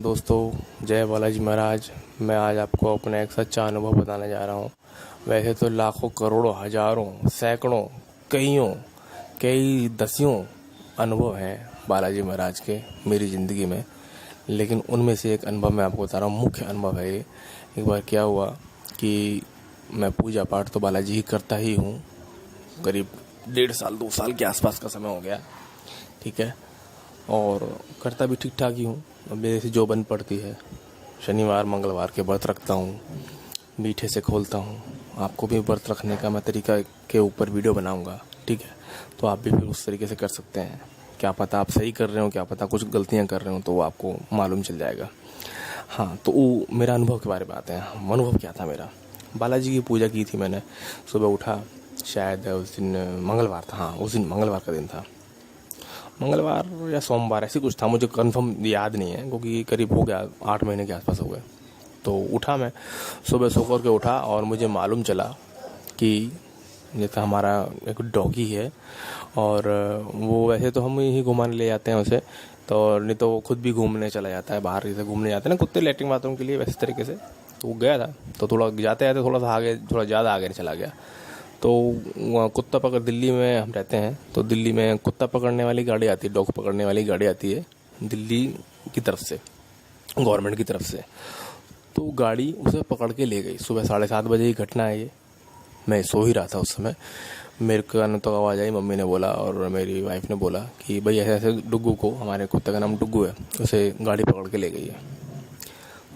दोस्तों, जय बालाजी महाराज। मैं आज आपको अपना एक सच्चा अनुभव बताने जा रहा हूँ। वैसे तो लाखों करोड़ों हजारों सैकड़ों कई दसियों अनुभव हैं बालाजी महाराज के मेरी ज़िंदगी में, लेकिन उनमें से एक अनुभव मैं आपको बता रहा हूँ। मुख्य अनुभव है ये। एक बार क्या हुआ कि मैं पूजा पाठ तो बालाजी ही करता ही हूँ। करीब 1.5 साल 2 साल के आसपास का समय हो गया, ठीक है, और करता भी ठीक ठाक ही हूँ। अब मेरे से जो बन पड़ती है, शनिवार मंगलवार के व्रत रखता हूँ, मीठे से खोलता हूँ। आपको भी व्रत रखने का मैं तरीका के ऊपर वीडियो बनाऊंगा, ठीक है, तो आप भी फिर उस तरीके से कर सकते हैं। क्या पता आप सही कर रहे हो, क्या पता कुछ गलतियाँ कर रहे हो, तो वो आपको मालूम चल जाएगा। हाँ, तो वो मेरा अनुभव के बारे में आते हैं। अनुभव क्या था मेरा? बालाजी की पूजा की थी मैंने। सुबह उठा, शायद उस दिन मंगलवार था। हाँ, उस दिन मंगलवार का दिन था, मंगलवार या सोमवार ऐसी कुछ था, मुझे कंफर्म याद नहीं है, क्योंकि करीब हो गया 8 महीने के आसपास हो गए। तो उठा मैं, सुबह सो कर के उठा और मुझे मालूम चला कि जैसा हमारा एक डॉगी है, और वो वैसे तो हम ही घुमाने ले जाते हैं उसे, तो नहीं तो वो खुद भी घूमने चला जाता है। बाहर जैसे घूमने जाते हैं ना कुत्ते लैट्रिन बाथरूम के लिए, वैसे तरीके से। तो वो गया था, तो थोड़ा जाते जाते थोड़ा सा आगे, थोड़ा ज़्यादा आगे चला गया। तो कुत्ता पकड़, दिल्ली में हम रहते हैं, तो दिल्ली में कुत्ता पकड़ने वाली गाड़ी आती है, डॉग पकड़ने वाली गाड़ी आती है दिल्ली की तरफ से, गवर्नमेंट की तरफ से। तो गाड़ी उसे पकड़ के ले गई। सुबह 7:30 बजे की घटना है ये। मैं सो ही रहा था उस समय। मेरे कान तो आवाज़ आई, मम्मी ने बोला और मेरी वाइफ ने बोला कि भाई ऐसे ऐसे डुग्गू को, हमारे कुत्ते का नाम डुग्गू है, उसे गाड़ी पकड़ के ले गई है।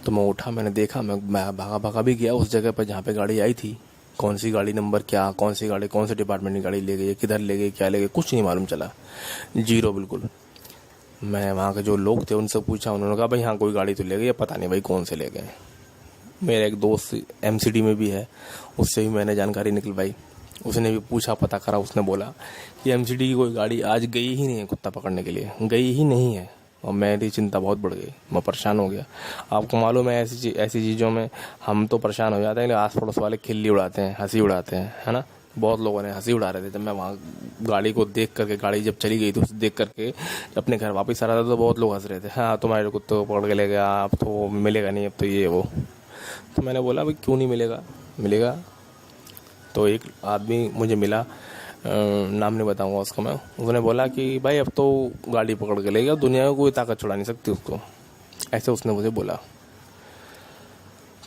तो मैं उठा, मैंने देखा, मैं भागा भागा भी गया उस जगह पर जहाँ पे गाड़ी आई थी। कौन सी गाड़ी, नंबर क्या, कौन सी गाड़ी, कौन से डिपार्टमेंट की गाड़ी ले गई है, किधर ले गई, क्या ले गई, कुछ नहीं मालूम चला। जीरो, बिल्कुल। मैं वहाँ के जो लोग थे उनसे पूछा, उन्होंने कहा भाई हाँ कोई गाड़ी तो ले गई है, पता नहीं भाई कौन से ले गए। मेरा एक दोस्त एमसीडी में भी है, उससे भी मैंने जानकारी निकलवाई। उसने भी पूछा, पता करा, उसने बोला कि एमसीडी की कोई गाड़ी आज गई ही नहीं है कुत्ता पकड़ने के लिए, गई ही नहीं है। और मेरी चिंता बहुत बढ़ गई, मैं परेशान हो गया। आपको मालूम है ऐसी चीज़ों में हम तो परेशान हो जाते हैं, लेकिन आस पड़ोस वाले खिल्ली उड़ाते हैं, हंसी उड़ाते हैं, है ना। बहुत लोगों ने हंसी उड़ा रहे थे जब मैं वहाँ गाड़ी को देख करके, गाड़ी जब चली गई तो उसे देख करके अपने घर वापस आ रहा था, तो बहुत लोग हंस रहे थे। हाँ, तुम्हारे कुत्ते को पकड़ के ले गया, अब तो मिलेगा नहीं, अब तो ये वो। तो मैंने बोला भाई क्यों नहीं मिलेगा, मिलेगा। तो एक आदमी मुझे मिला, नाम नहीं बताऊंगा उसका मैं। उसने बोला कि भाई अब तो गाड़ी पकड़ के ले गया, दुनिया में कोई ताकत छुड़ा नहीं सकती उसको, ऐसे उसने मुझे बोला।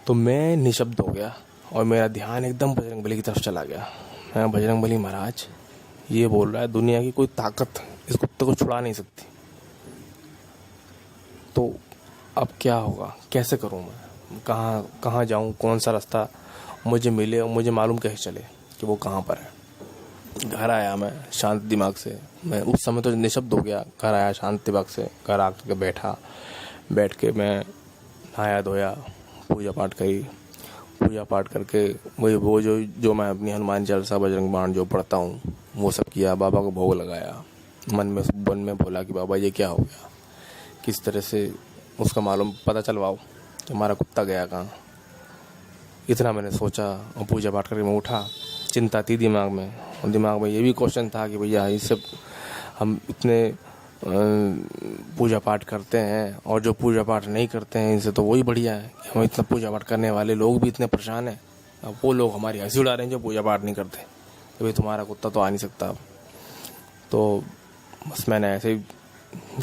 तो मैं निशब्द हो गया और मेरा ध्यान एकदम बजरंगबली की तरफ चला गया। मैं, बजरंगबली महाराज ये बोल रहा है दुनिया की कोई ताकत इस कुत्ते को छुड़ा नहीं सकती, तो अब क्या होगा, कैसे करूं मैं, कहाँ जाऊं, कौन सा रास्ता मुझे मिले और मुझे मालूम कैसे चले कि वो कहाँ पर है। घर आया मैं शांत दिमाग से। मैं उस समय तो निशब्द हो गया। घर आया शांत दिमाग से, घर आकर के बैठ के मैं नहाया धोया, पूजा पाठ करी। पूजा पाठ करके वो जो मैं अपनी हनुमान चालीसा, बजरंग बाण जो पढ़ता हूँ वो सब किया। बाबा को भोग लगाया। मन में बोला कि बाबा ये क्या हो गया, किस तरह से उसका मालूम पता चलवाओ कि हमारा कुत्ता गया कहाँ। इतना मैंने सोचा और पूजा पाठ करके मैं उठा। चिंता थी दिमाग में, और दिमाग में ये भी क्वेश्चन था कि भैया इससे हम इतने पूजा पाठ करते हैं, और जो पूजा पाठ नहीं करते हैं इनसे तो वही बढ़िया है कि हम इतना पूजा पाठ करने वाले लोग भी इतने परेशान हैं। अब वो लोग हमारी हंसी उड़ा रहे हैं जो पूजा पाठ नहीं करते, तो भाई तुम्हारा कुत्ता तो आ नहीं सकता। तो बस मैंने ऐसे ही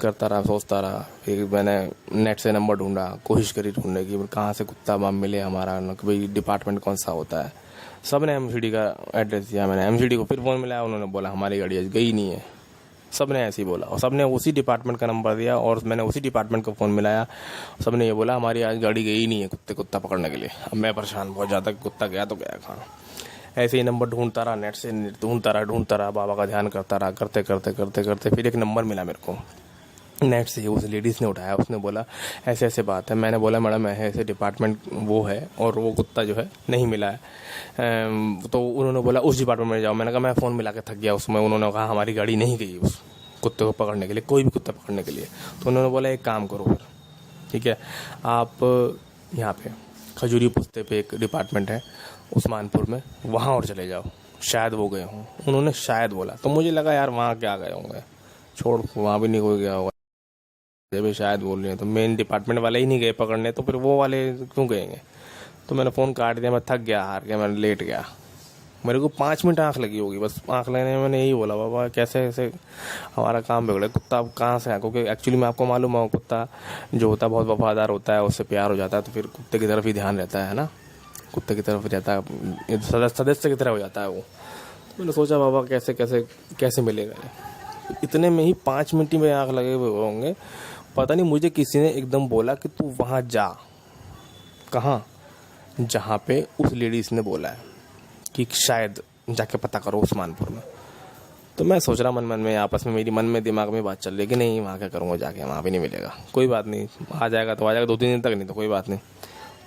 करता रहा, सोचता रहा। फिर मैंने नेट से नंबर ढूंढा, कोशिश करी ढूंढने की कहाँ से कुत्ता मिले हमारा, कि भाई डिपार्टमेंट कौन सा होता है। सब ने एमसीडी का एड्रेस दिया। मैंने एमसीडी को फिर फ़ोन मिलाया, उन्होंने बोला हमारी गाड़ी आज गई नहीं है। सब ने ऐसे ही बोला, और सब ने उसी डिपार्टमेंट का नंबर दिया, और मैंने उसी डिपार्टमेंट को फ़ोन मिलाया। सब ने ये बोला हमारी आज गाड़ी गई नहीं है कुत्ता पकड़ने के लिए। अब मैं परेशान बहुत ज़्यादा, कुत्ता गया तो गया कहाँ। ऐसे ही नंबर ढूंढता रहा, नेट से ढूंढता रहा, बाबा का ध्यान करता रहा। करते फिर एक नंबर मिला मेरे को नेट से। उस लेडीज़ ने उठाया, उसने बोला ऐसे ऐसे बात है। मैंने बोला मैडम ऐसे डिपार्टमेंट वो है, और वो कुत्ता जो है नहीं मिला है। तो उन्होंने बोला उस डिपार्टमेंट में जाओ। मैंने कहा मैं फ़ोन मिला के थक गया उसमें। उन्होंने कहा हमारी गाड़ी नहीं गई उस कुत्ते को पकड़ने के लिए, कोई भी कुत्ता पकड़ने के लिए। तो उन्होंने बोला एक काम करो फिर, ठीक है, आप यहाँ पे खजूरी पुस्ते पे एक डिपार्टमेंट है उस्मानपुर में, वहाँ और चले जाओ, शायद वो गए हों। उन्होंने शायद बोला, तो मुझे लगा यार वहाँ क्या गए होंगे, छोड़, वहाँ भी नहीं कोई गया होगा। भी शायद बोल रहे हैं, तो मेन डिपार्टमेंट वाले ही नहीं गए पकड़ने, तो फिर वो वाले क्यों गएंगे। तो मैंने फ़ोन काट दिया, मैं थक गया, हार गया, मैंने लेट गया। मेरे को 5 मिनट आँख लगी होगी बस। आँख लगने में मैंने यही बोला, बाबा कैसे ऐसे हमारा काम बिगड़े, कुत्ता अब कहाँ से आया। क्योंकि एक्चुअली में आपको मालूम है, कुत्ता जो होता है बहुत वफादार होता है, उससे प्यार हो जाता है तो फिर कुत्ते की तरफ ही ध्यान रहता है ना, कुत्ते की तरफ रहता है, सदस्य की तरह हो जाता है वो। तो मैंने सोचा बाबा कैसे कैसे कैसे मिलेगा। इतने में ही 5 मिनट में आँख लगे हुए होंगे, पता नहीं मुझे किसी ने एकदम बोला कि तू वहाँ जा। कहाँ? जहाँ पे उस लेडीज ने बोला है कि शायद जाके पता करो उस्मानपुर में। तो मैं सोच रहा मन मन में, आपस में मेरी मन में दिमाग में बात चल रही कि नहीं वहाँ क्या करूँगा जाके, वहाँ भी नहीं मिलेगा, कोई बात नहीं, आ जाएगा तो आ जाएगा, 2-3 दिन तक नहीं तो कोई बात नहीं।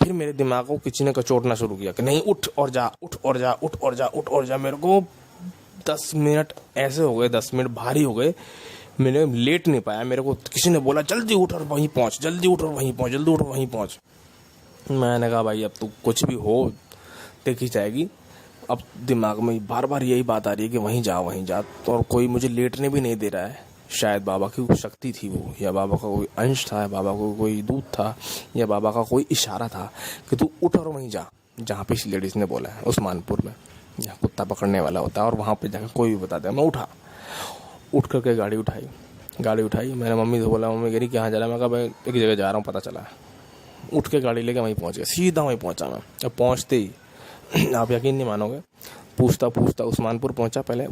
फिर मेरे दिमाग को किसी ने कचोटना शुरू किया कि नहीं उठ और जा, उठ और जा, उठ और जा, उठ और जा। मेरे को 10 मिनट ऐसे हो गए, 10 मिनट भारी हो गए, मैंने लेट नहीं पाया। मेरे को किसी ने बोला जल्दी उठ और वहीं पहुँच, जल्दी उठ और वहीं पहुँच, जल्दी उठ और वहीं पहुँच। मैंने कहा भाई अब तो कुछ भी हो देखी जाएगी। अब दिमाग में बार बार यही बात आ रही है कि वहीं जा, वहीं जा। तो और कोई मुझे लेटने भी नहीं दे रहा है। शायद बाबा की कोई शक्ति थी वो, या बाबा का कोई अंश था, या बाबा को कोई दूत था, या बाबा का कोई इशारा था कि तू उठ और वहीं जा जहाँ पे इस लेडीज़ ने बोला है, उस्मानपुर में जहाँ कुत्ता पकड़ने वाला होता है, और वहाँ पे जाकर कोई भी बता दे। मैं उठा, उठ करके गाड़ी उठाई। मैंने मम्मी से बोला, मम्मी कह रही कहाँ जा रहा है। मैं कहा भाई एक जगह जा रहा हूँ, पता चला। उठ के गाड़ी लेके वहीं पहुँच गया, सीधा वहीं पहुँचा मैं। अब पहुँचते ही आप यकीन नहीं मानोगे, पूछता उस्मानपुर पहुंचा। पहले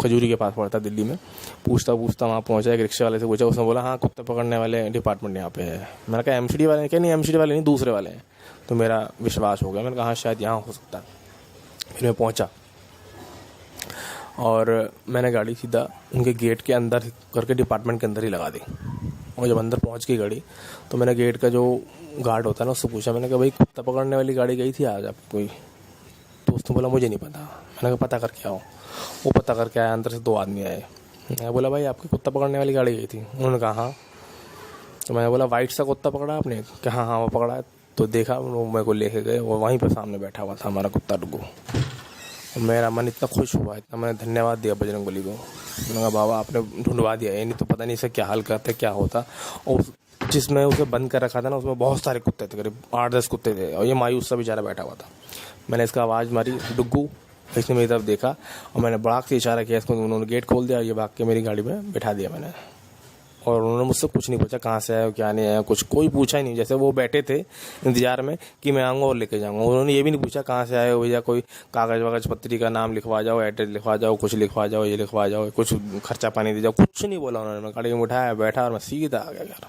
खजूरी के पास पड़ता दिल्ली में। पूछता वहाँ पहुंचा, एक रिक्शे वाले से पूछा, उसने बोला हाँ कुत्ते पकड़ने वाले डिपार्टमेंट यहाँ पे है। मैंने कहा एमसीडी वाले? क्या नहीं एमसीडी वाले नहीं, दूसरे वाले हैं। तो मेरा विश्वास हो गया, मैंने कहा हाँ शायद यहाँ हो सकता है। फिर मैं पहुँचा और मैंने गाड़ी सीधा उनके गेट के अंदर करके डिपार्टमेंट के अंदर ही लगा दी। और जब अंदर पहुँच गई गाड़ी, तो मैंने गेट का जो गार्ड होता है ना उससे पूछा, मैंने कहा भाई कुत्ता पकड़ने वाली गाड़ी गई थी आज आप कोई? तो उसने बोला मुझे नहीं पता। मैंने कहा पता करके आओ। वो पता करके आया, अंदर से 2 आदमी आए। मैं बोला भाई आपकी कुत्ता पकड़ने वाली गाड़ी गई थी? उन्होंने कहा हाँ। तो मैंने बोला वाइट सा कुत्ता पकड़ा आपने? क्या हाँ वो पकड़ा है। तो देखा वो मेरे को लेके गए, वो वहीं पर सामने बैठा हुआ था हमारा कुत्ता डुग्गू। मेरा मन इतना खुश हुआ, इतना मैंने धन्यवाद दिया बजरंगबली को। मैंने कहा बाबा आपने ढूंढवा दिया, ये नहीं तो पता नहीं इसे क्या हाल करते, क्या होता। और जिसमें उसे बंद कर रखा था ना उसमें बहुत सारे कुत्ते थे, करीब 8-10 कुत्ते थे, और ये मायूस सा बेचारा बैठा हुआ था। मैंने इसका आवाज़ मारी डुग्गू, इसने मेरी तरफ देखा और मैंने बड़ा से इशारा किया इसको। उन्होंने गेट खोल दिया, ये भाग के मेरी गाड़ी में बैठा दिया मैंने। और उन्होंने मुझसे कुछ नहीं पूछा कहाँ से आया हो, क्या नहीं आया, कुछ कोई पूछा ही नहीं। जैसे वो बैठे थे इंतजार में कि मैं आऊँगा और लेके जाऊँगा। उन्होंने ये भी नहीं पूछा कहाँ से आए हो भैया, कोई कागज़ वागज पत्री का नाम लिखवा जाओ, एड्रेस लिखवा जाओ, कुछ लिखवा जाओ, ये लिखवा जाओ, कुछ खर्चा पानी दे जाओ, कुछ नहीं बोला उन्होंने। मैं गाड़ी में उठाया, बैठा और मैं सीधा आ गया घर।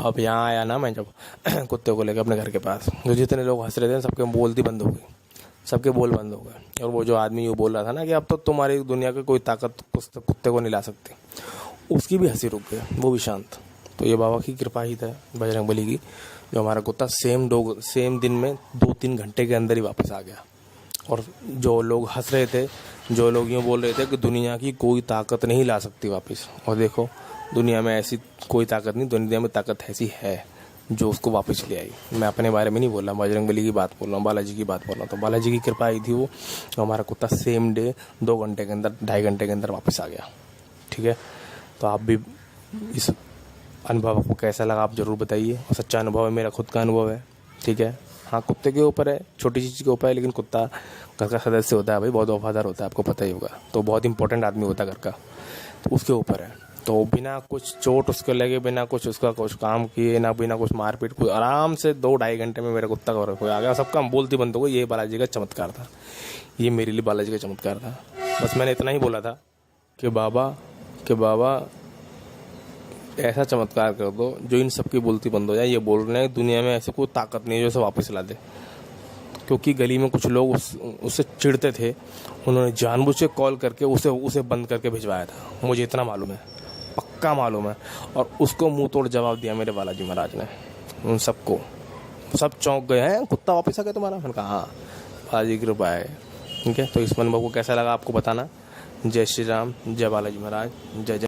अब यहाँ आया ना मैं जब कुत्ते को लेकर अपने घर के पास, जो जितने लोग हंस रहे थे सबके बोलती बंद हो गई, सबके बोल बंद हो गए। और वो जो आदमी ये बोल रहा था ना कि अब तो तुम्हारी दुनिया की कोई ताकत कुत्ते को नहीं ला सकती, उसकी भी हंसी रुक गई, वो भी शांत। तो ये बाबा की कृपा ही था, बजरंगबली की, जो हमारा कुत्ता सेम दिन में 2-3 घंटे के अंदर ही वापस आ गया। और जो लोग हंस रहे थे, जो लोग यूँ बोल रहे थे कि दुनिया की कोई ताकत नहीं ला सकती वापस, और देखो दुनिया में ऐसी कोई ताकत नहीं, दुनिया में ताकत ऐसी है जो उसको वापस ले आई। मैं अपने बारे में नहीं बोल रहा, बजरंगबली की बात बोल रहा हूँ, बालाजी की बात बोल रहा हूँ। तो बालाजी की कृपा आई थी वो, तो हमारा कुत्ता सेम डे 2 घंटे के अंदर, 2.5 घंटे के अंदर वापस आ गया। ठीक है, तो आप भी इस अनुभव को कैसा लगा आप ज़रूर बताइए। और सच्चा अनुभव है, मेरा खुद का अनुभव है। ठीक है, हाँ कुत्ते के ऊपर है, छोटी चीज़ के ऊपर है, लेकिन कुत्ता घर का सदस्य होता है भाई, बहुत वफादार होता है, आपको पता ही होगा। तो बहुत इंपॉर्टेंट आदमी होता है घर का, तो उसके ऊपर है। तो बिना कुछ चोट उसके लगे, बिना कुछ उसका कुछ काम किए ना, बिना कुछ मारपीट, कोई आराम से 2-2.5 घंटे में मेरा कुत्ता का कोई आ गया, सबका बोलती बंद हो गई। ये बालाजी का चमत्कार था, ये मेरे लिए बालाजी का चमत्कार था। बस मैंने इतना ही बोला था कि बाबा ऐसा चमत्कार कर दो जो इन सबकी बोलती बंद हो जाए। ये बोल रहे हैं दुनिया में ऐसी कोई ताकत नहीं है जो उसे वापस ला दे। क्योंकि गली में कुछ लोग उससे चिढ़ते थे, उन्होंने जानबूझ के कॉल करके उसे बंद करके भिजवाया था, मुझे इतना मालूम है, पक्का मालूम है। और उसको मुंह तोड़ जवाब दिया मेरे बालाजी महाराज ने उन सबको। सब चौंक गए हैं, कुत्ता वापस आ गया तुम्हारा? मैंने कहा हाँ बालाजी की कृपा है। ठीक है, तो इस अनुभव को कैसा लगा आपको बताना। जय श्री राम, जय बालाजी महाराज, जय जय।